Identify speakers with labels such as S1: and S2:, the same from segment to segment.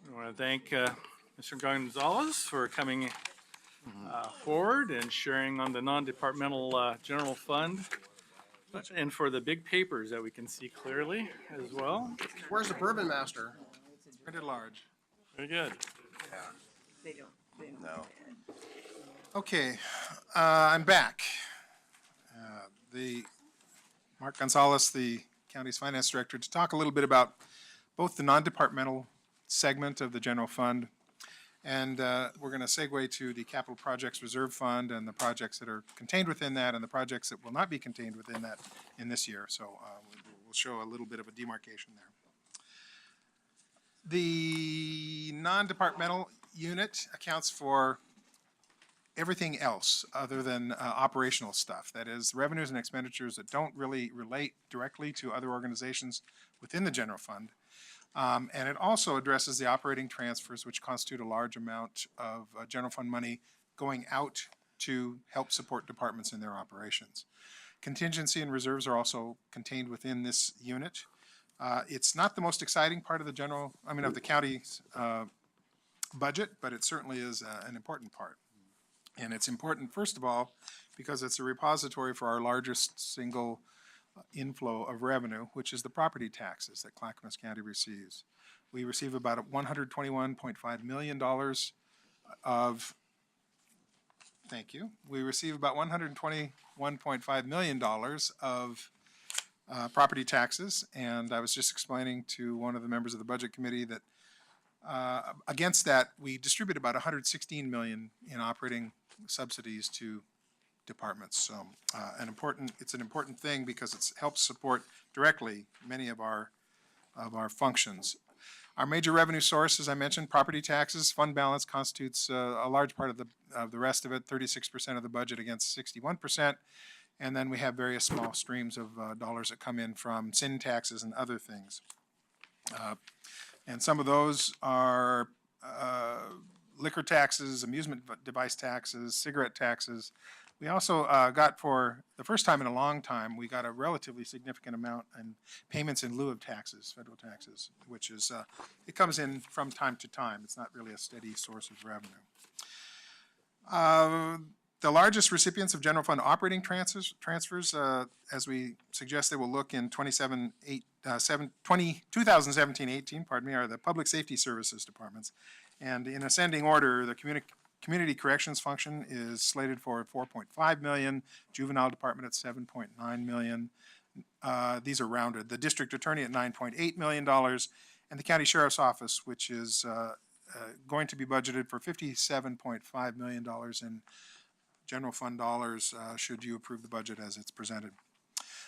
S1: I want to thank Mr. Gonzalez for coming forward and sharing on the non-departmental general fund and for the big papers that we can see clearly as well.
S2: Where's the Bourbon Master?
S3: It's printed large.
S1: Very good.
S4: They don't.
S3: No. Okay, I'm back. The Mark Gonzalez, the county's finance director, to talk a little bit about both the non-departmental segment of the general fund, and we're going to segue to the capital projects reserve fund and the projects that are contained within that and the projects that will not be contained within that in this year. So we'll show a little bit of a demarcation there. The non-departmental unit accounts for everything else other than operational stuff. That is, revenues and expenditures that don't really relate directly to other organizations within the general fund. And it also addresses the operating transfers, which constitute a large amount of general fund money going out to help support departments in their operations. Contingency and reserves are also contained within this unit. It's not the most exciting part of the county's budget, but it certainly is an important part. And it's important, first of all, because it's a repository for our largest single inflow of revenue, which is the property taxes that Clackamas County receives. We receive about $121.5 million of, thank you, we receive about $121.5 million of property taxes, and I was just explaining to one of the members of the budget committee that against that, we distribute about $116 million in operating subsidies to departments. So it's an important thing because it helps support directly many of our functions. Our major revenue source, as I mentioned, property taxes. Fund balance constitutes a large part of the rest of it, 36% of the budget against 61%. And then we have various small streams of dollars that come in from sin taxes and other things. And some of those are liquor taxes, amusement device taxes, cigarette taxes. We also got, for the first time in a long time, we got a relatively significant amount in payments in lieu of taxes, federal taxes, which is, it comes in from time to time. It's not really a steady source of revenue. The largest recipients of general fund operating transfers, as we suggested, will look in 2017-18, are the public safety services departments. And in ascending order, the community corrections function is slated for $4.5 million, juvenile department at $7.9 million. These are rounded. The district attorney at $9.8 million, and the county sheriff's office, which is going to be budgeted for $57.5 million in general fund dollars, should you approve the budget as it's presented.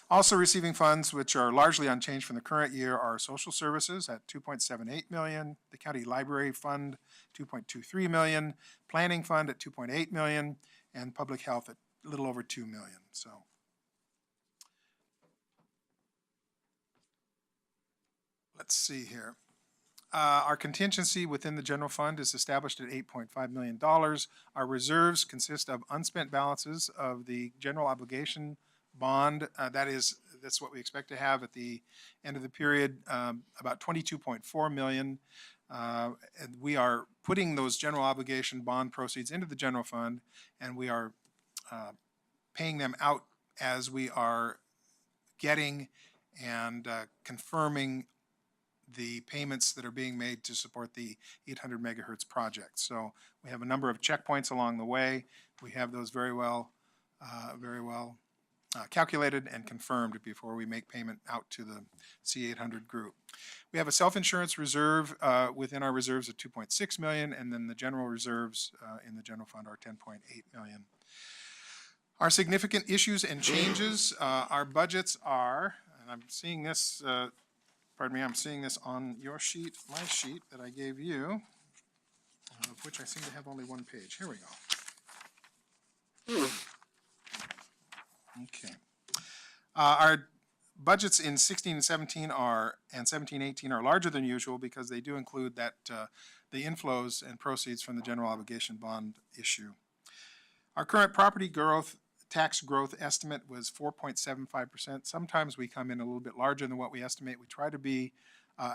S3: Also receiving funds, which are largely unchanged from the current year, are social services at $2.78 million, the county library fund $2.23 million, planning fund at $2.8 million, and public health at a little over $2 million. So let's see here. Our contingency within the general fund is established at $8.5 million. Our reserves consist of unspent balances of the general obligation bond. That's what we expect to have at the end of the period, about $22.4 million. And we are putting those general obligation bond proceeds into the general fund, and we are paying them out as we are getting and confirming the payments that are being made to support the 800 megahertz project. So we have a number of checkpoints along the way. We have those very well calculated and confirmed before we make payment out to the C800 group. We have a self-insurance reserve within our reserves of $2.6 million, and then the general reserves in the general fund are $10.8 million. Our significant issues and changes, our budgets are, and I'm seeing this, I'm seeing this on your sheet, my sheet that I gave you, of which I seem to have only one page. Here we go. Okay. Our budgets in 16 and 17 and 17-18 are larger than usual because they do include that the inflows and proceeds from the general obligation bond issue. Our current property tax growth estimate was 4.75%. Sometimes we come in a little bit larger than what we estimate. We try to be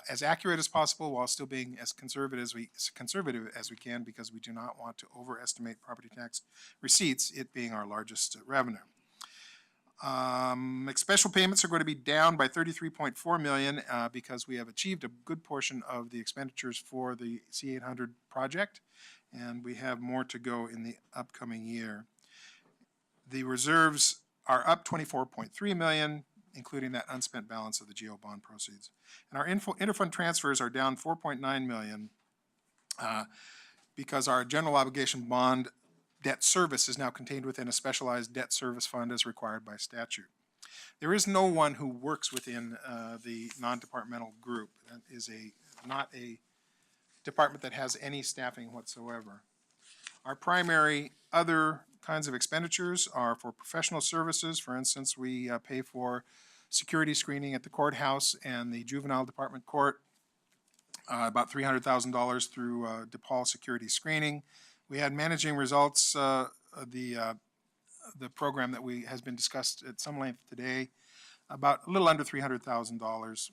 S3: as accurate as possible while still being as conservative as we can, because we do not want to overestimate property tax receipts, it being our largest revenue. Special payments are going to be down by 33.4 million because we have achieved a good portion of the expenditures for the C800 project, and we have more to go in the upcoming year. The reserves are up 24.3 million, including that unspent balance of the GO bond proceeds. And our interfund transfers are down 4.9 million because our general obligation bond debt service is now contained within a specialized debt service fund as required by statute. There is no one who works within the non-departmental group. That is not a department that has any staffing whatsoever. Our primary other kinds of expenditures are for professional services. For instance, we pay for security screening at the courthouse and the juvenile department court, about $300,000 through DePaul security screening. We had managing results, the program that has been discussed at some length today, about a little under $300,000.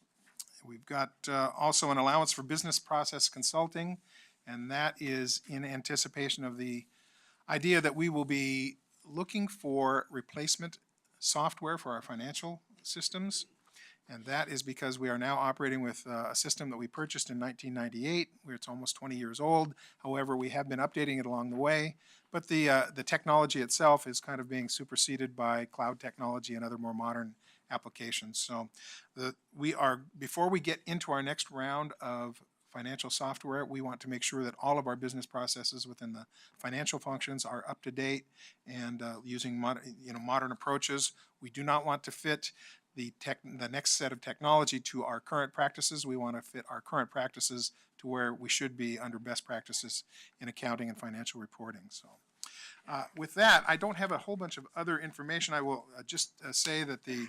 S3: We've got also an allowance for business process consulting, and that is in anticipation of the idea that we will be looking for replacement software for our financial systems. And that is because we are now operating with a system that we purchased in 1998, where it's almost 20 years old. However, we have been updating it along the way. But the technology itself is kind of being superseded by cloud technology and other more modern applications. So before we get into our next round of financial software, we want to make sure that all of our business processes within the financial functions are up to date and using modern approaches. We do not want to fit the next set of technology to our current practices. We want to fit our current practices to where we should be under best practices in accounting and financial reporting. So with that, I don't have a whole bunch of other information. I will just say that the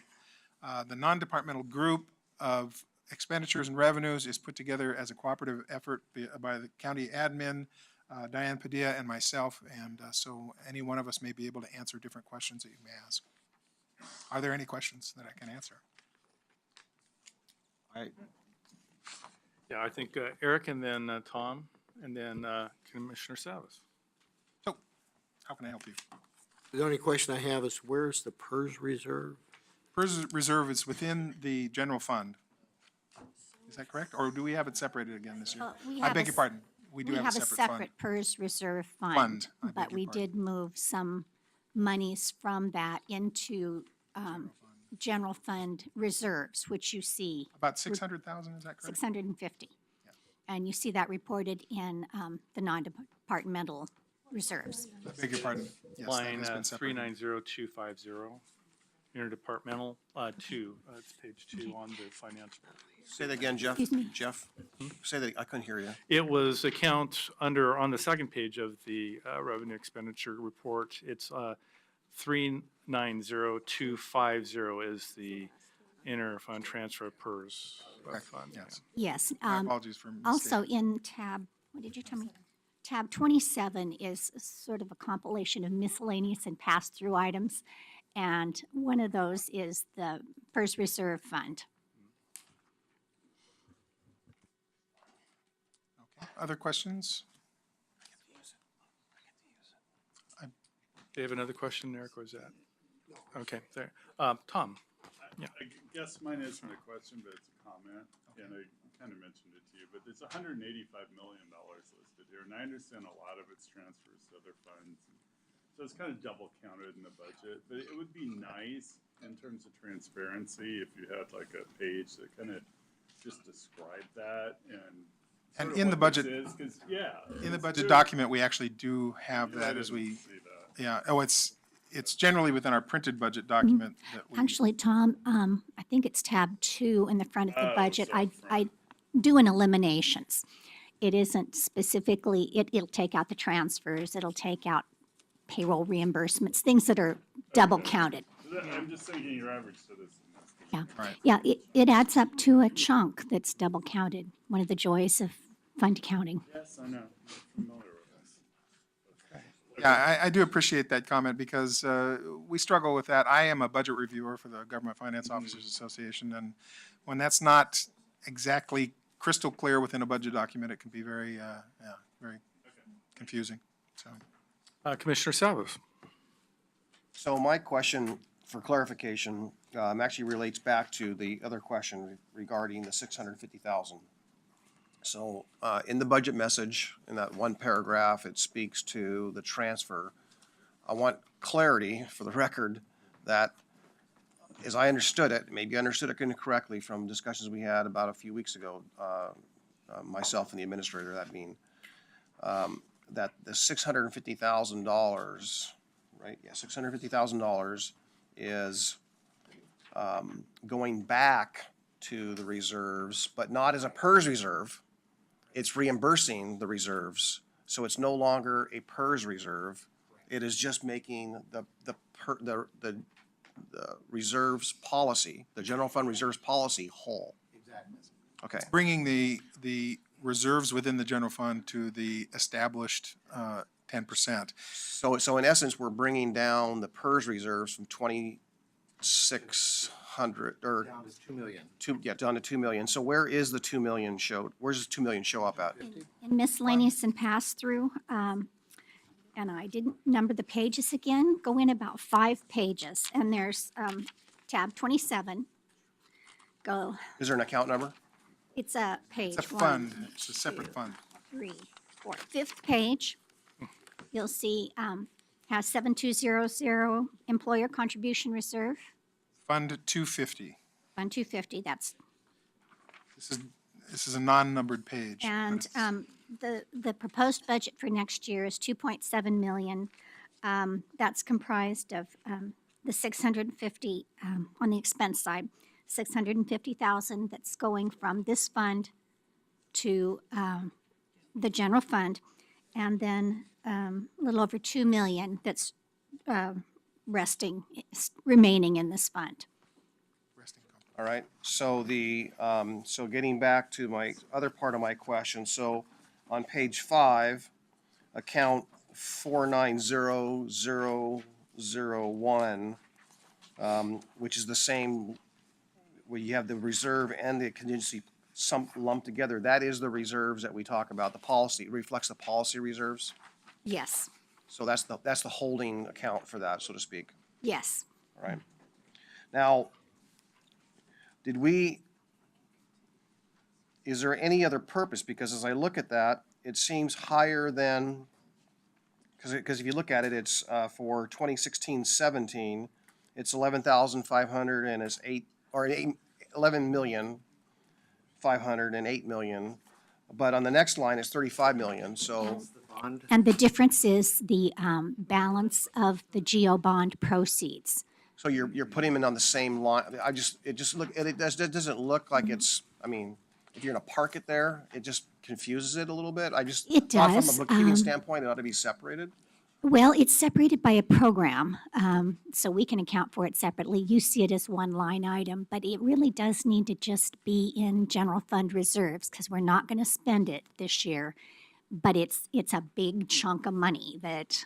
S3: non-departmental group of expenditures and revenues is put together as a cooperative effort by the county admin, Diane Padilla, and myself, and so any one of us may be able to answer different questions that you may ask. Are there any questions that I can answer?
S1: Yeah, I think Eric and then Tom, and then Commissioner Savas.
S3: So, how can I help you?
S2: The only question I have is, where's the PERS reserve?
S3: PERS reserve is within the general fund. Is that correct? Or do we have it separated again this year? I beg your pardon. We do have a separate fund.
S5: PERS reserve
S3: Fund,
S5: fund,
S3: I beg
S5: but
S3: your
S5: we
S3: pardon.
S5: did move some monies from that into general fund reserves, which you see,
S3: About 600,000, is that correct?
S5: 650. And you see that reported in the non-departmental reserves.
S3: I beg your pardon. Yes, that
S1: Line
S3: has been separated.
S1: 390250, interdepartmental 2. It's page 2 on the financial.
S6: Say that again, Jeff.
S5: Excuse me?
S6: Jeff, say that, I couldn't hear you.
S1: It was account on the second page of the revenue expenditure report. It's 390250 is the inter-fund transfer of PERS
S3: Correct,
S1: fund.
S3: yes.
S5: Yes.
S3: My apologies for
S5: Also
S3: mistaking.
S5: in tab, what did you tell me? Tab 27 is sort of a compilation of miscellaneous and pass-through items. And one of those is the PERS reserve fund.
S3: Okay. Other questions?
S1: Do you have another question, Eric, or is that? Okay, there. Tom?
S7: I guess mine isn't a question, but it's a comment, and I kind of mentioned it to you, but there's $185 million listed here, and I understand a lot of it's transfers to other funds. So it's kind of double counted in the budget, but it would be nice in terms of transparency if you had like a page that kind of just described that and
S3: And
S7: sort of
S3: in the
S7: what this
S3: budget-
S7: is, 'cause, yeah,
S3: In the
S7: it's
S3: budget
S7: good.
S3: document, we actually do have
S7: Yeah, I
S3: that as
S7: didn't
S3: we,
S7: see that.
S3: yeah, oh, it's generally within our printed budget document that we.
S5: Actually, Tom, I think it's tab 2 in the front of the
S7: Oh,
S5: budget.
S7: so
S5: I
S7: front.
S5: do an eliminations. It isn't specifically, it'll take out the transfers, it'll take out payroll reimbursements, things that are double counted.
S7: I'm just thinking your average citizen.
S5: Yeah.
S3: Right.
S5: Yeah, it adds up to a chunk that's double counted. One of the joys of fund accounting.
S7: Yes, I know, I'm familiar with this.
S3: Yeah, I do appreciate that comment because we struggle with that. I am a budget reviewer for the Government Finance Officers Association, and when that's not exactly crystal clear within a budget document, it can be very, very confusing, so.
S1: Commissioner Salvos.
S6: So my question for clarification, actually relates back to the other question regarding the 650,000. So, in the budget message, in that one paragraph, it speaks to the transfer. I want clarity for the record that, as I understood it, maybe I understood it incorrectly from discussions we had about a few weeks ago, myself and the administrator, that being, that the $650,000, right? Yeah, $650,000 is going back to the reserves, but not as a PERS reserve. It's reimbursing the reserves, so it's no longer a PERS reserve. It is just making the reserves policy, the general fund reserves policy whole. Exactly. Okay.
S3: Bringing the reserves within the general fund to the established 10%.
S6: So in essence, we're bringing down the PERS reserves from 2,600 or
S2: Down to 2 million.
S6: down to 2 million. So where is the 2 million showed? Where's this 2 million show up at?
S5: In miscellaneous and pass-through, and I didn't number the pages again, go in about 5 pages, and there's tab 27. Go,
S6: Is there an account number?
S5: it's a page.
S3: It's a
S5: 1,
S3: fund, it's a separate
S5: 2,
S3: fund.
S5: 3, 4. 5th page, you'll see has 7200 employer contribution reserve,
S3: Fund 250.
S5: Fund 250, that's,
S3: This is a non-numbered page. but
S5: and
S3: it's-
S5: the proposed budget for next year is 2.7 million. That's comprised of the 650 on the expense side, 650,000 that's going from this fund to the general fund, and then a little over 2 million that's remaining in this fund.
S3: resting company.
S6: All right, so so getting back to my other part of my question, so on page 5, account 490001, which is the same, where you have the reserve and the contingency lumped together, that is the reserves that we talk about, the policy, it reflects the policy reserves.
S5: Yes,
S6: So that's the holding account for that, so to speak.
S5: yes.
S6: All right. Now, is there any other purpose? Because as I look at that, it seems higher than, because if you look at it, it's for 2016-17, it's 11,500 and it's 11,500 and 8 million. But on the next line, it's 35 million, so,
S2: Bond,
S5: And the difference is the balance of the GO bond proceeds.
S6: so you're putting them on the same line. It doesn't look like it's, I mean, if you're gonna park it there, it just confuses it a little bit. I just
S5: It
S6: thought
S5: does,
S6: from a bookkeeping standpoint, it ought to be separated.
S5: Well, it's separated by a program, so we can account for it separately. You see it as one line item, but it really does need to just be in general fund reserves because we're not going to spend it this year. But it's a big chunk of money
S3: It's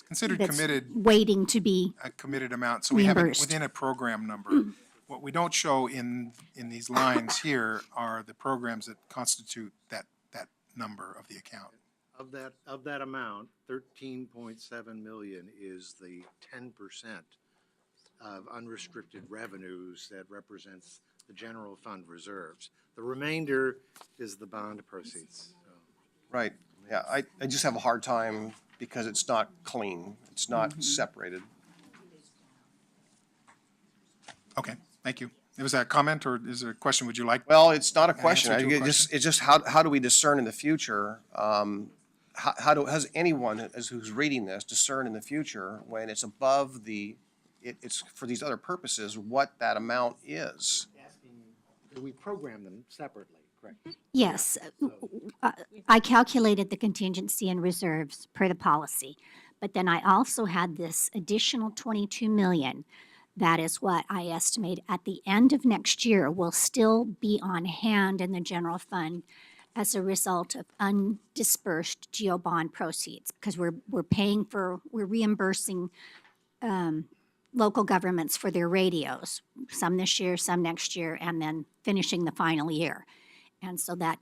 S3: considered
S5: that's
S3: committed,
S5: waiting to be.
S3: a committed amount, so we have it
S5: Reimbursed.
S3: within a program number. What we don't show in these lines here are the programs that constitute that number of the account.
S2: of that amount, 13.7 million is the 10% of unrestricted revenues that represents the general fund reserves. The remainder is the bond proceeds.
S6: Right, yeah, I just have a hard time because it's not clean, it's not separated.
S3: Okay, thank you. Was that a comment or is there a question? Would you like?
S6: Well, it's not a
S3: An
S6: question,
S3: answer to a
S6: it's just how do we discern in the future? Has anyone who's reading this discern in the future when it's above it's for these other purposes, what that amount is?
S2: We program them separately, correct?
S5: Yes, I calculated the contingency and reserves per the policy, but then I also had this additional 22 million. That is what I estimate at the end of next year will still be on hand in the general fund as a result of undispersed GO bond proceeds, because we're reimbursing local governments for their radios, some this year, some next year, and then finishing the final year. And so that,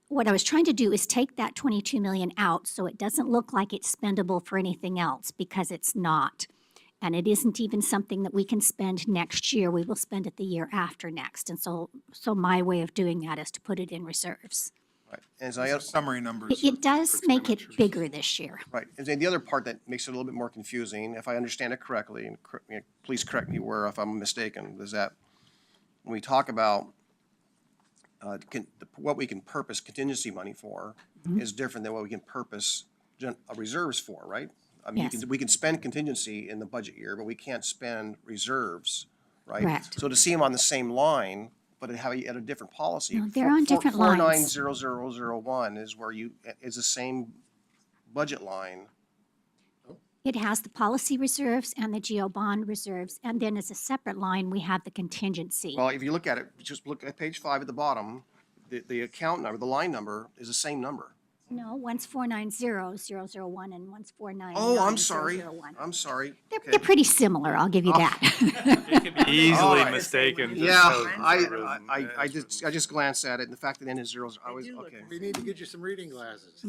S5: what I was trying to do is take that 22 million out so it doesn't look like it's spendable for anything else, because it's not. And it isn't even something that we can spend next year. We will spend it the year after next. And so my way of doing that is to put it in reserves.
S6: Right. As
S3: Those
S6: I,
S3: are summary numbers.
S5: It does make it bigger this year.
S6: right, and then the other part that makes it a little bit more confusing, if I understand it correctly, and please correct me where if I'm mistaken, is that when we talk about what we can purpose contingency money for is different than what we can purpose reserves for, right? I mean,
S5: Yes.
S6: we can spend contingency in the budget year, but we can't spend reserves, right?
S5: Correct.
S6: So to see them on the same line, but at a different policy.
S5: No, they're on different lines.
S6: 490001 is where is the same budget line.
S5: It has the policy reserves and the GO bond reserves, and then as a separate line, we have the contingency.
S6: Well, if you look at it, just look at page 5 at the bottom, the account number, the line number is the same number.
S5: No, one's 490001 and one's 4990001.
S6: Oh, I'm sorry. I'm sorry.
S5: They're pretty similar, I'll give you that.
S1: It can be easily
S6: Alright.
S1: mistaken. just
S6: Yeah,
S1: because
S6: I just glanced at it, and the fact that N is zeros, I was,
S4: do look
S6: okay.
S2: We need to get you some reading glasses.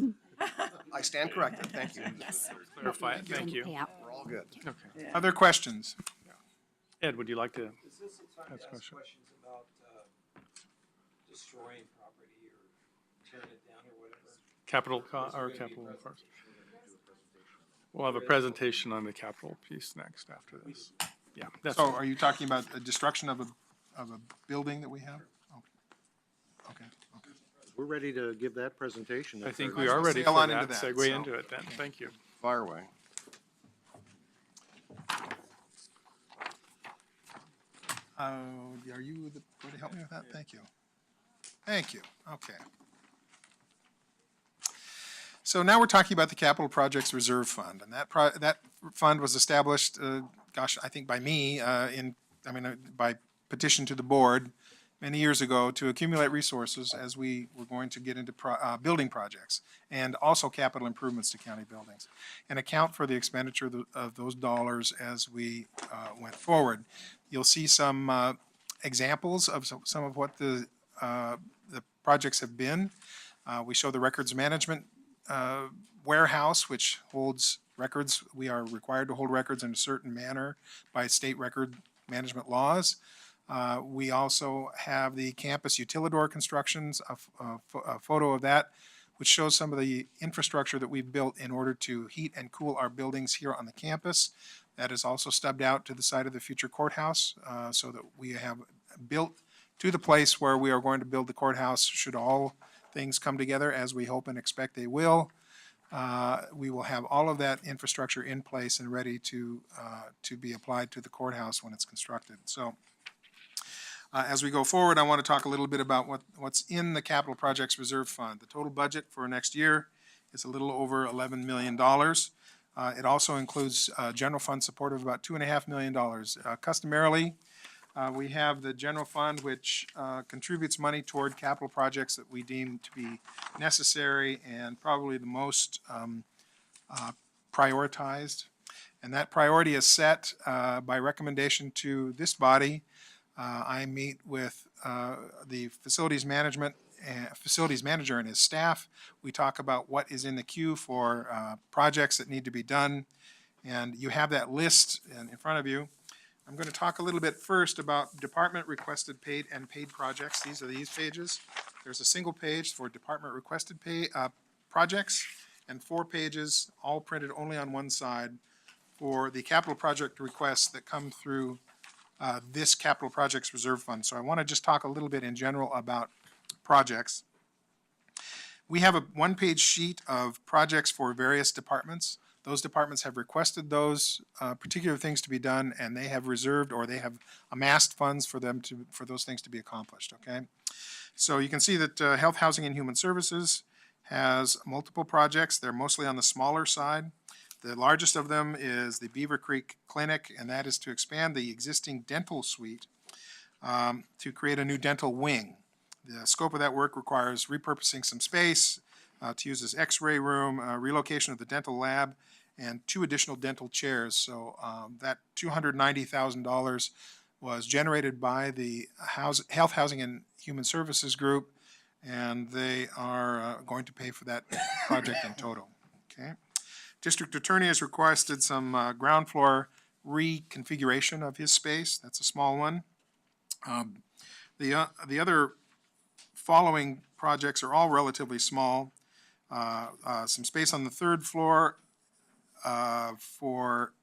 S6: I stand corrected, thank you.
S1: Clarify it, thank you.
S5: Payout.
S6: We're all good.
S1: Okay.
S3: Other questions?
S1: Ed, would you like to?
S8: Is this the time
S1: That's
S8: to
S1: a
S8: ask
S1: question.
S8: questions about destroying property or tearing it down or whatever?
S1: Capital, capital first. We'll have a presentation on the capital piece next after this. Yeah, that's,
S3: So are you talking about the destruction of a building that we have? Okay, okay.
S2: We're ready to give that presentation.
S1: I think
S2: if
S1: we
S2: there-
S1: are ready
S3: Sail
S1: for
S3: on
S1: that,
S3: into that,
S1: segue
S3: so-
S1: into it then, thank you.
S6: Fire away.
S3: Are you going to help me with that? Thank you. Thank you, okay. So now we're talking about the Capital Projects Reserve Fund, and that fund was established, I think by me, by petition to the board many years ago to accumulate resources as we were going to get into building projects and also capital improvements to county buildings, and account for the expenditure of those dollars as we went forward. You'll see some examples of some of what the projects have been. We show the records management warehouse, which holds records. We are required to hold records in a certain manner by state record management laws. We also have the campus utilidor constructions, a photo of that, which shows some of the infrastructure that we've built in order to heat and cool our buildings here on the campus. That is also stubbed out to the side of the future courthouse, so that we have built to the place where we are going to build the courthouse should all things come together as we hope and expect they will. We will have all of that infrastructure in place and ready to be applied to the courthouse when it's constructed. So as we go forward, I want to talk a little bit about what's in the Capital Projects Reserve Fund. The total budget for next year is a little over $11 million. It also includes general fund support of about $2.5 million. Customarily, we have the general fund, which contributes money toward capital projects that we deem to be necessary and probably the most prioritized. And that priority is set by recommendation to this body. I meet with the facilities manager and his staff. We talk about what is in the queue for projects that need to be done. And you have that list in front of you. I'm going to talk a little bit first about department requested paid and paid projects. These are these pages. There's a single page for department requested projects and 4 pages, all printed only on one side, for the capital project requests that come through this Capital Projects Reserve Fund. So I want to just talk a little bit in general about projects. We have a one-page sheet of projects for various departments. Those departments have requested those particular things to be done, and they have reserved or they have amassed funds for those things to be accomplished, okay? So you can see that Health, Housing, and Human Services has multiple projects. They're mostly on the smaller side. The largest of them is the Beaver Creek Clinic, and that is to expand the existing dental suite to create a new dental wing. The scope of that work requires repurposing some space to use as x-ray room, relocation of the dental lab, and 2 additional dental chairs. So that $290,000 was generated by the Health, Housing, and Human Services Group, and they are going to pay for that project in total. Okay. District Attorney has requested some ground floor reconfiguration of his space. That's a small one. The other following projects are all relatively small. Some space on the third floor for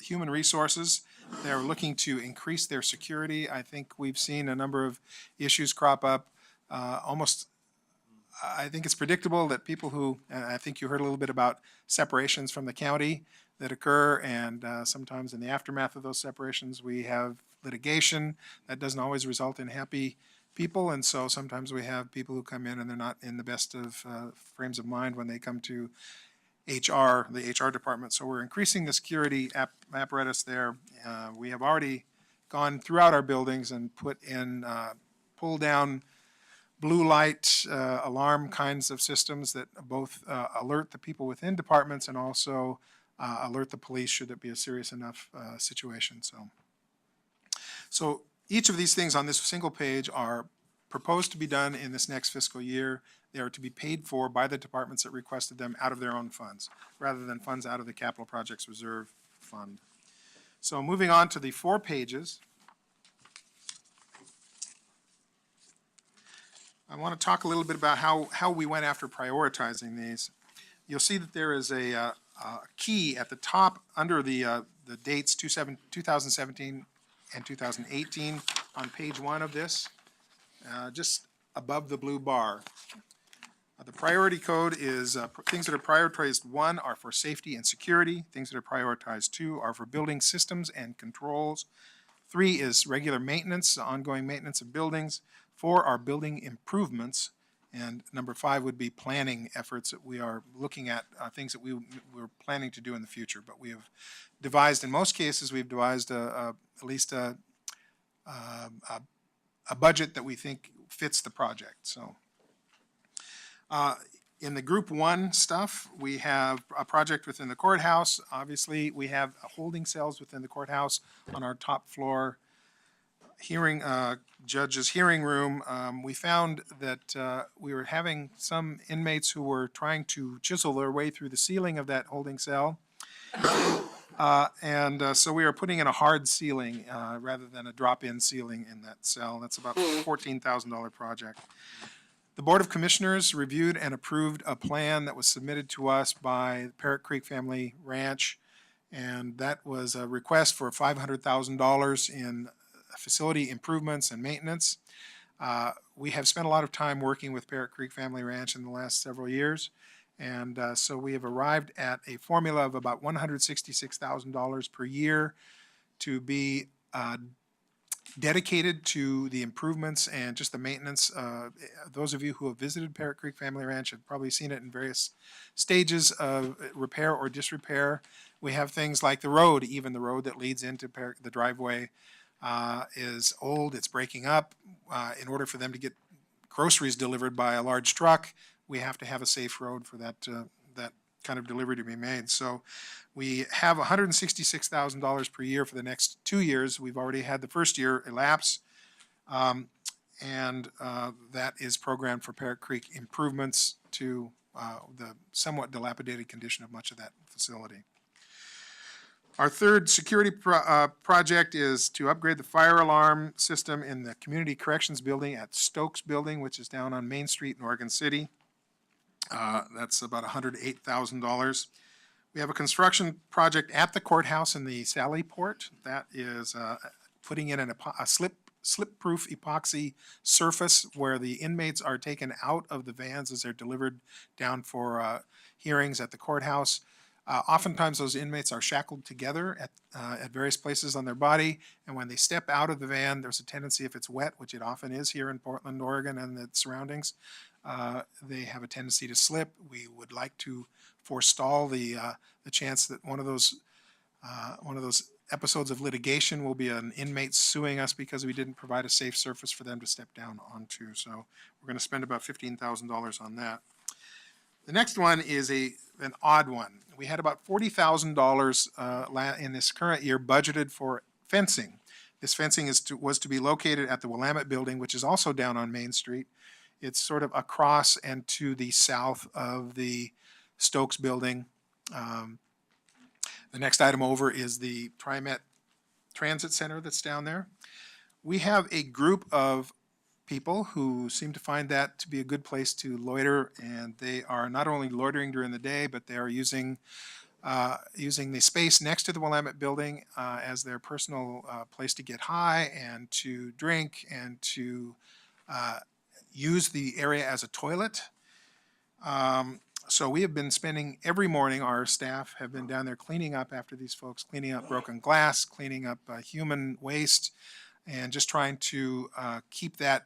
S3: human resources. They're looking to increase their security. I think we've seen a number of issues crop up. I think it's predictable that people who, and I think you heard a little bit about separations from the county that occur, and sometimes in the aftermath of those separations, we have litigation that doesn't always result in happy people, and so sometimes we have people who come in and they're not in the best of frames of mind when they come to HR, the HR department. So we're increasing the security apparatus there. We have already gone throughout our buildings and put in pull down blue light alarm kinds of systems that both alert the people within departments and also alert the police should it be a serious enough situation. So each of these things on this single page are proposed to be done in this next fiscal year. They are to be paid for by the departments that requested them out of their own funds, rather than funds out of the Capital Projects Reserve Fund. So moving on to the 4 pages. I want to talk a little bit about how we went after prioritizing these. You'll see that there is a key at the top under the dates 2017 and 2018 on page 1 of this, just above the blue bar. The priority code is things that are prioritized 1 are for safety and security. Things that are prioritized 2 are for building systems and controls. 3 is regular maintenance, ongoing maintenance of buildings. 4 are building improvements. And number 5 would be planning efforts that we are looking at, things that we're planning to do in the future. But we have devised, in most cases, we've devised at least a budget that we think fits the project. So in the group 1 stuff, we have a project within the courthouse. Obviously, we have holding cells within the courthouse on our top floor hearing, judge's hearing room. We found that we were having some inmates who were trying to chisel their way through the ceiling of that holding cell. So we are putting in a hard ceiling rather than a drop-in ceiling in that cell. That's about a $14,000 project. The Board of Commissioners reviewed and approved a plan that was submitted to us by Parrot Creek Family Ranch, and that was a request for $500,000 in facility improvements and maintenance. We have spent a lot of time working with Parrot Creek Family Ranch in the last several years, and so we have arrived at a formula of about $166,000 per year to be dedicated to the improvements and just the maintenance. Those of you who have visited Parrot Creek Family Ranch have probably seen it in various stages of repair or disrepair. We have things like the road, even the road that leads into the driveway is old, it's breaking up. In order for them to get groceries delivered by a large truck, we have to have a safe road for that kind of delivery to be made. So we have $166,000 per year for the next 2 years. We've already had the first year elapse, and that is programmed for Parrot Creek improvements to the somewhat dilapidated condition of much of that facility. Our third security project is to upgrade the fire alarm system in the Community Corrections Building at Stokes Building, which is down on Main Street in Oregon City. That's about $108,000. We have a construction project at the courthouse in the Sally Port. That is putting in a slip-proof epoxy surface where the inmates are taken out of the vans as they're delivered down for hearings at the courthouse. Oftentimes those inmates are shackled together at various places on their body, and when they step out of the van, there's a tendency, if it's wet, which it often is here in Portland, Oregon and the surroundings, they have a tendency to slip. We would like to forestall the chance that one of those episodes of litigation will be an inmate suing us because we didn't provide a safe surface for them to step down onto. So we're going to spend about $15,000 on that. The next one is an odd one. We had about $40,000 in this current year budgeted for fencing. This fencing was to be located at the Willamette Building, which is also down on Main Street. It's sort of across and to the south of the Stokes Building. The next item over is the TriMet Transit Center that's down there. We have a group of people who seem to find that to be a good place to loiter, and they are not only loitering during the day, but they are using the space next to the Willamette Building as their personal place to get high and to drink and to use the area as a toilet. So we have been spending every morning, our staff have been down there cleaning up after these folks, cleaning up broken glass, cleaning up human waste, and just trying to keep that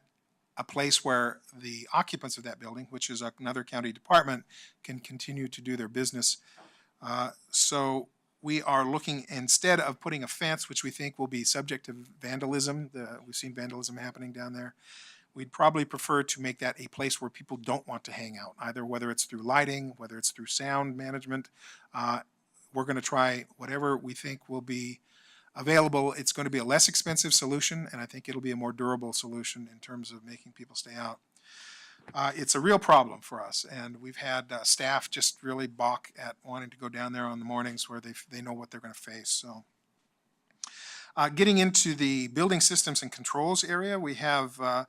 S3: a place where the occupants of that building, which is another county department, can continue to do their business. So we are looking, instead of putting a fence, which we think will be subject to vandalism, we've seen vandalism happening down there, we'd probably prefer to make that a place where people don't want to hang out, either whether it's through lighting, whether it's through sound management. We're going to try whatever we think will be available. It's going to be a less expensive solution, and I think it'll be a more durable solution in terms of making people stay out. It's a real problem for us, and we've had staff just really balk at wanting to go down there on the mornings where they know what they're going to face. So, getting into the building systems and controls area, we have a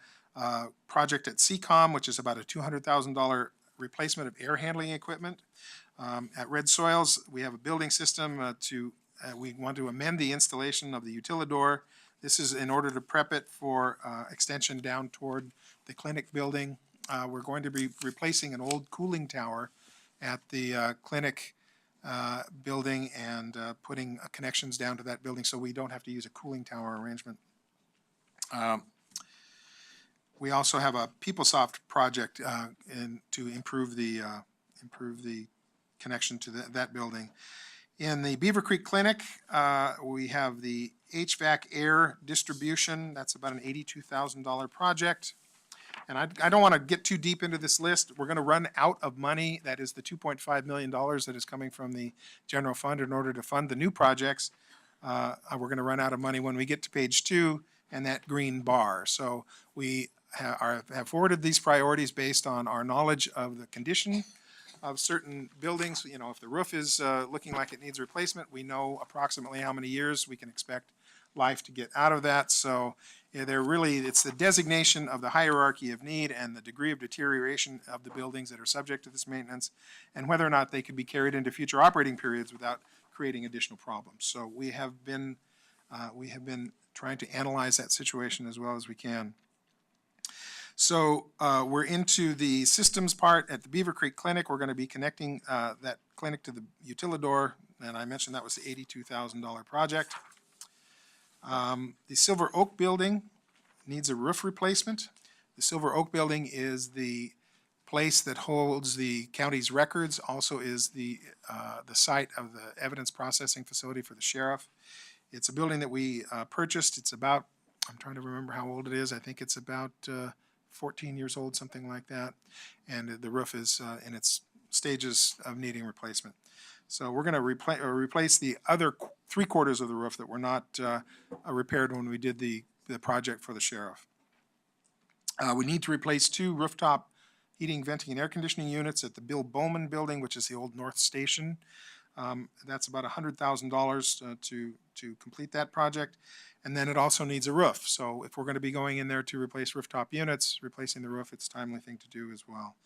S3: project at CCOM, which is about a $200,000 replacement of air handling equipment. At Red Soils, we have a building system we want to amend the installation of the utilidor. This is in order to prep it for extension down toward the clinic building. We're going to be replacing an old cooling tower at the clinic building and putting connections down to that building so we don't have to use a cooling tower arrangement. We also have a PeopleSoft project to improve the connection to that building. In the Beaver Creek Clinic, we have the HVAC air distribution. That's about an $82,000 project. And I don't want to get too deep into this list. We're going to run out of money. That is the $2.5 million that is coming from the general fund in order to fund the new projects. We're going to run out of money when we get to page 2 and that green bar. So we have forwarded these priorities based on our knowledge of the condition of certain buildings. You know, if the roof is looking like it needs replacement, we know approximately how many years we can expect life to get out of that. So it's the designation of the hierarchy of need and the degree of deterioration of the buildings that are subject to this maintenance, and whether or not they could be carried into future operating periods without creating additional problems. So we have been trying to analyze that situation as well as we can. So we're into the systems part at the Beaver Creek Clinic. We're going to be connecting that clinic to the utilidor, and I mentioned that was the $82,000 project. The Silver Oak Building needs a roof replacement. The Silver Oak Building is the place that holds the county's records, also is the site of the evidence processing facility for the sheriff. It's a building that we purchased. It's about, I'm trying to remember how old it is. I think it's about 14 years old, something like that. And the roof is in its stages of needing replacement. So we're going to replace the other 3/4 of the roof that were not repaired when we did the project for the sheriff. We need to replace 2 rooftop heating, venting, and air conditioning units at the Bill Bowman Building, which is the old North Station. That's about $100,000 to complete that project. And then it also needs a roof. So if we're going to be going in there to replace rooftop units, replacing the roof, it's a timely thing to do as well.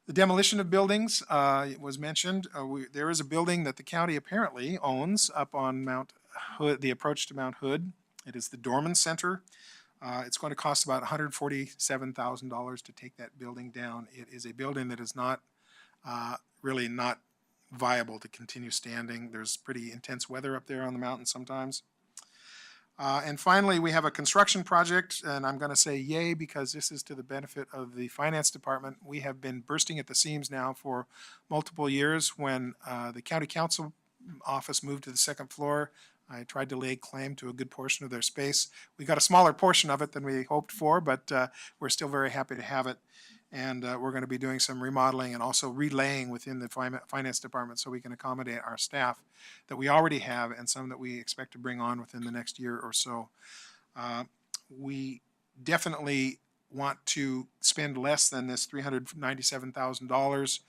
S3: The demolition of buildings was mentioned. There is a building that the county apparently owns up on Mount Hood, the approach to Mount Hood. It is the Dorman Center. It's going to cost about $147,000 to take that building down. It is a building that is not really not viable to continue standing. There's pretty intense weather up there on the mountain sometimes. And finally, we have a construction project, and I'm going to say yay because this is to the benefit of the finance department. We have been bursting at the seams now for multiple years. When the county council office moved to the 2nd floor, I tried to lay claim to a good portion of their space. We got a smaller portion of it than we hoped for, but we're still very happy to have it. And we're going to be doing some remodeling and also relaying within the finance department so we can accommodate our staff that we already have and some that we expect to bring on within the next year or so. We definitely want to spend less than this $397,000,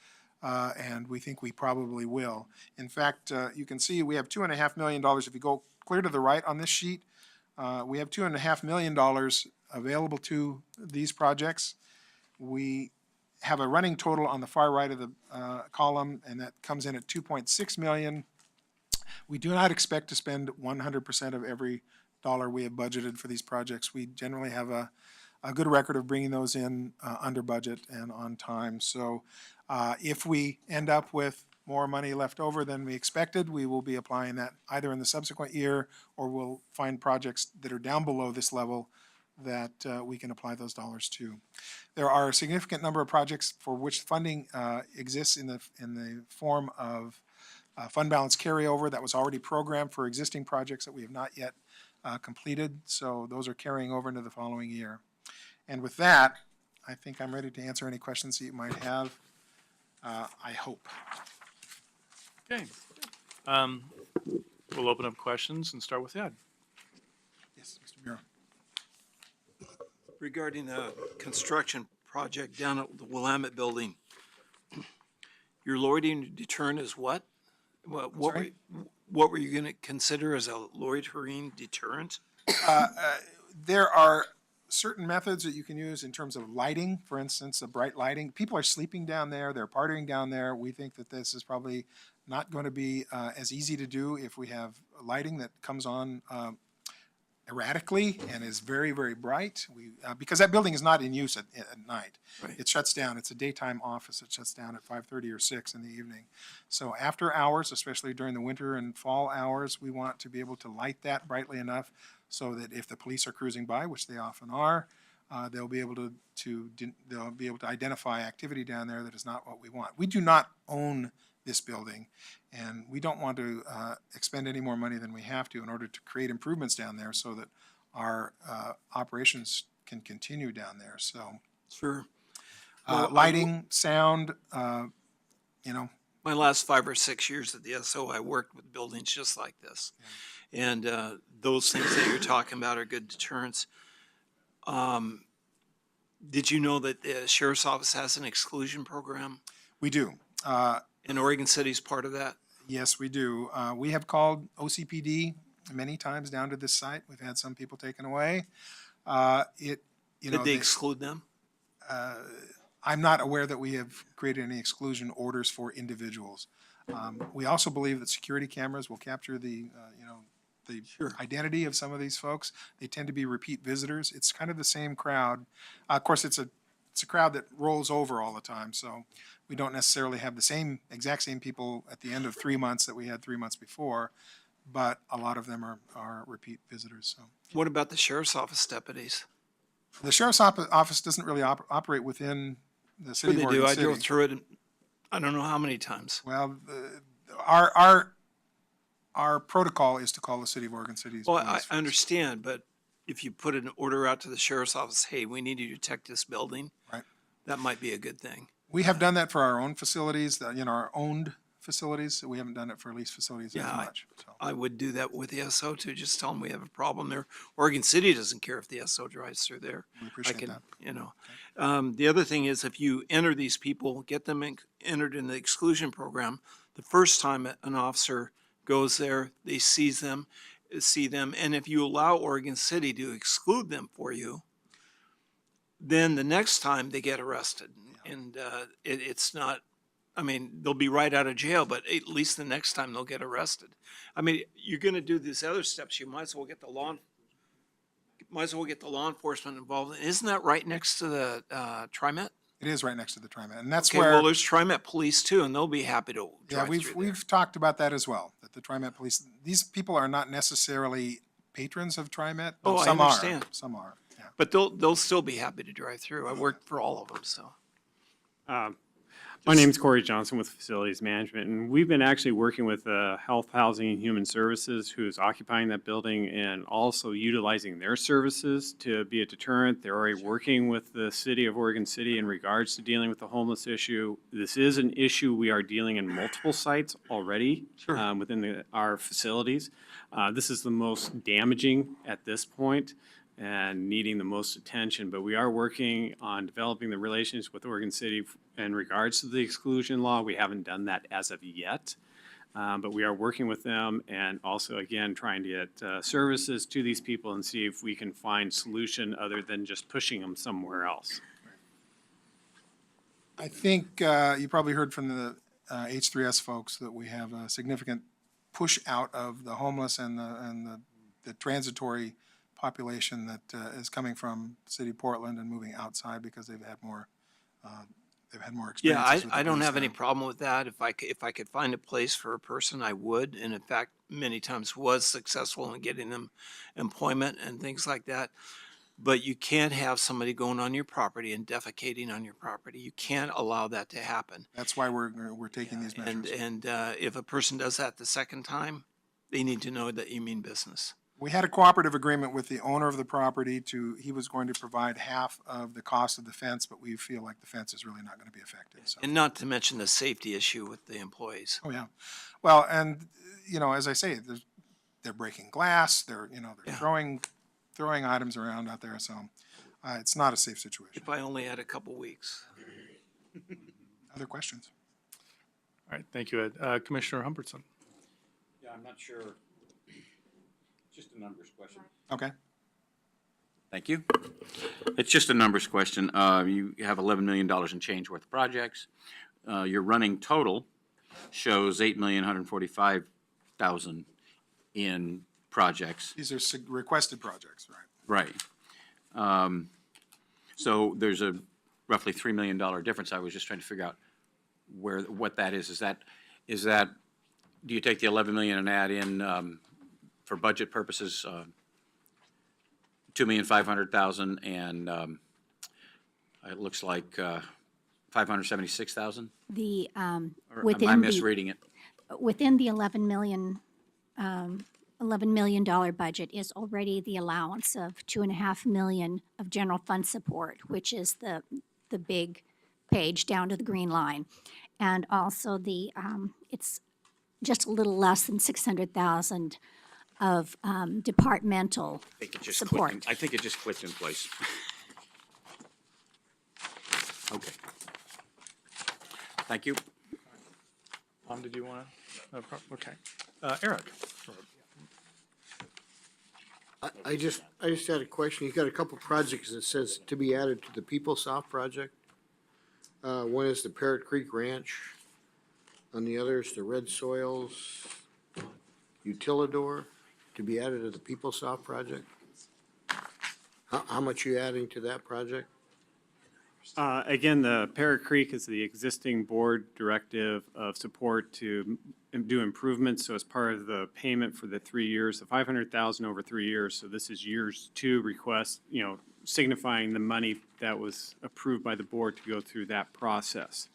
S3: and we think we probably will. In fact, you can see we have $2.5 million. If you go clear to the right on this sheet, we have $2.5 million available to these projects. We have a running total on the far right of the column, and that comes in at 2.6 million. We do not expect to spend 100% of every dollar we have budgeted for these projects. We generally have a good record of bringing those in under budget and on time. So if we end up with more money left over than we expected, we will be applying that either in the subsequent year, or we'll find projects that are down below this level that we can apply those dollars to. There are a significant number of projects for which funding exists in the form of fund balance carryover that was already programmed for existing projects that we have not yet completed. So those are carrying over into the following year. And with that, I think I'm ready to answer any questions that you might have. I hope.
S1: Okay. We'll open up questions and start with Ed.
S3: Yes, Mr. Miro.
S8: Regarding the construction project down at the Willamette Building, your loitering deterrent is what?
S3: Sorry?
S8: What were you going to consider as a loitering deterrent?
S3: There are certain methods that you can use in terms of lighting, for instance, bright lighting. People are sleeping down there, they're partying down there. We think that this is probably not going to be as easy to do if we have lighting that comes on erratically and is very, very bright. Because that building is not in use at night.
S8: Right.
S3: It shuts down. It's a daytime office. It shuts down at 5:30 or 6 in the evening. So after hours, especially during the winter and fall hours, we want to be able to light that brightly enough so that if the police are cruising by, which they often are, they'll be able to identify activity down there that is not what we want. We do not own this building, and we don't want to expend any more money than we have to in order to create improvements down there so that our operations can continue down there. So
S8: Sure.
S3: lighting, sound,
S8: My last 5 or 6 years at the SO, I worked with buildings just like this. And those things that you're talking about are good deterrents. Did you know that the sheriff's office has an exclusion program?
S3: we do.
S8: And Oregon City's part of that?
S3: Yes, we do. We have called OCPD many times down to this site. We've had some people taken away.
S8: Did they exclude them?
S3: I'm not aware that we have created any exclusion orders for individuals. We also believe that security cameras will capture the identity of some of these folks. They tend to be repeat visitors. It's kind of the same crowd. Of course, it's a crowd that rolls over all the time, so we don't necessarily have the exact same people at the end of 3 months that we had 3 months before, but a lot of them are repeat visitors. So
S8: What about the sheriff's office deputies?
S3: the sheriff's office doesn't really operate within the city
S8: Sure
S3: of
S8: they do.
S3: Oregon
S8: I drove
S3: City.
S8: through it, I don't know how many times.
S3: Well, our protocol is to call the city of Oregon City's
S8: Well,
S3: police
S8: I
S3: first.
S8: understand, but if you put an order out to the sheriff's office, hey, we need you to check this building.
S3: Right.
S8: That might be a good thing.
S3: We have done that for our own facilities, our owned facilities. We haven't done it for leased facilities as
S8: Yeah,
S3: much. So.
S8: I would do that with the SO too. Just tell them we have a problem there. Oregon City doesn't care if the SO drives through there.
S3: We
S8: I
S3: appreciate
S8: can,
S3: that.
S8: The other thing is if you enter these people, get them entered in the exclusion program, the first time an officer goes there, they see them, and if you allow Oregon City to exclude them for you, then the next time they get arrested. And it's not, they'll be right out of jail, but at least the next time they'll get arrested. You're gonna do these other steps, you might as well get the law enforcement involved. Isn't that right next to the TriMet?
S3: It is right next to the TriMet, and that's
S8: Okay,
S3: where.
S8: well, there's TriMet police too, and they'll be happy to
S3: Yeah,
S8: drive through there.
S3: we've talked about that as well, that the TriMet police, these people are not necessarily patrons of TriMet, but
S8: Oh, I
S3: some
S8: understand.
S3: are. Some are, yeah.
S8: But they'll still be happy to drive through. I worked for all of them, so.
S9: My name's Corey Johnson with Facilities Management, and we've been actually working with Health, Housing, and Human Services, who's occupying that building, and also utilizing their services to be a deterrent. They're already working with the city of Oregon City in regards to dealing with the homeless issue. This is an issue we are dealing in multiple sites already within our facilities. This is the most damaging at this point and needing the most attention, but we are working on developing the relations with Oregon City in regards to the exclusion law. We haven't done that as of yet, but we are working with them and also, again, trying to get services to these people and see if we can find solution other than just pushing them somewhere else.
S3: I think you probably heard from the H3S folks that we have a significant push out of the homeless and the transitory population that is coming from city of Portland and moving outside because they've had more experiences.
S8: Yeah,
S3: with the
S8: I don't
S3: police
S8: have any
S3: there.
S8: problem with that. If I could find a place for a person, I would. And in fact, many times was successful in getting them employment and things like that. But you can't have somebody going on your property and defecating on your property. You can't allow that to happen.
S3: That's why we're taking these measures.
S8: And if a person does that the second time, they need to know that you mean business.
S3: We had a cooperative agreement with the owner of the property he was going to provide half of the cost of the fence, but we feel like the fence is really not going to be affected, so.
S8: And not to mention the safety issue with the employees.
S3: Oh, yeah. Well, and, as I say, they're breaking glass, they're
S8: Yeah.
S3: throwing items around out there, so it's not a safe situation.
S8: If I only had a couple weeks.
S3: Other questions?
S1: All right, thank you, Ed. Commissioner Humbertson.
S10: Yeah, I'm not sure. Just a numbers question.
S3: Okay.
S10: Thank you. It's just a numbers question. You have $11 million in change worth of projects. Your running total shows $8,145,000 in projects.
S3: These are requested projects, right?
S10: Right. So there's a roughly $3 million difference. I was just trying to figure out what that is. Is that, do you take the 11 million and add in, for budget purposes, 2,500,000 and, it looks like, 576,000?
S5: The,
S10: Or am I
S5: within the,
S10: misreading it?
S5: within the $11 million budget is already the allowance of $2.5 million of general fund support, which is the big page down to the green line. And also it's just a little less than 600,000 of departmental
S10: I think it just
S5: support.
S10: clicked I think it just clicked in place. Okay. Thank you.
S1: Tom, did you want to? Okay. Eric.
S11: I just had a question. You've got a couple projects that says to be added to the PeopleSoft project. One is the Parrot Creek Ranch. On the other is the Red Soils Utilidor to be added to the PeopleSoft project. How much are you adding to that project?
S9: Again, the Parrot Creek is the existing board directive of support to do improvements. So as part of the payment for the 3 years, the 500,000 over 3 years. So this is years 2 request, signifying the money that was approved by the board to go through that process.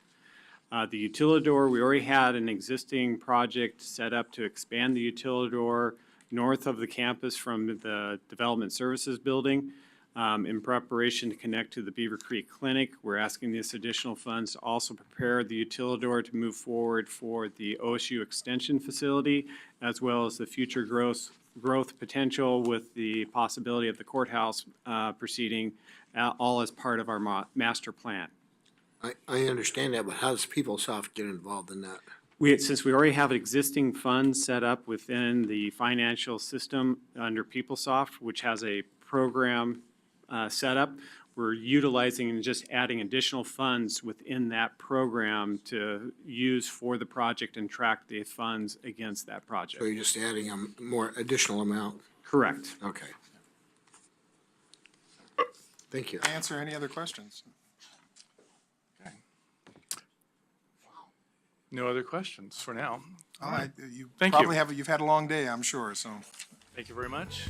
S9: The Utilidor, we already had an existing project set up to expand the Utilidor north of the campus from the Development Services Building. In preparation to connect to the Beaver Creek Clinic, we're asking this additional funds to also prepare the Utilidor to move forward for the OSU Extension Facility, as well as the future growth potential with the possibility of the courthouse proceeding, all as part of our master plan.
S11: I understand that, but how does PeopleSoft get involved in that?
S9: Since we already have existing funds set up within the financial system under PeopleSoft, which has a program set up, we're utilizing and just adding additional funds within that program to use for the project and track the funds against that project.
S11: So you're just adding a more additional amount?
S9: Correct.
S11: Okay. Thank you.
S3: Answer any other questions?
S1: No other questions for now.
S3: All right. You
S1: Thank
S3: probably
S1: you.
S3: you've had a long day, I'm sure, so.
S1: Thank you very much.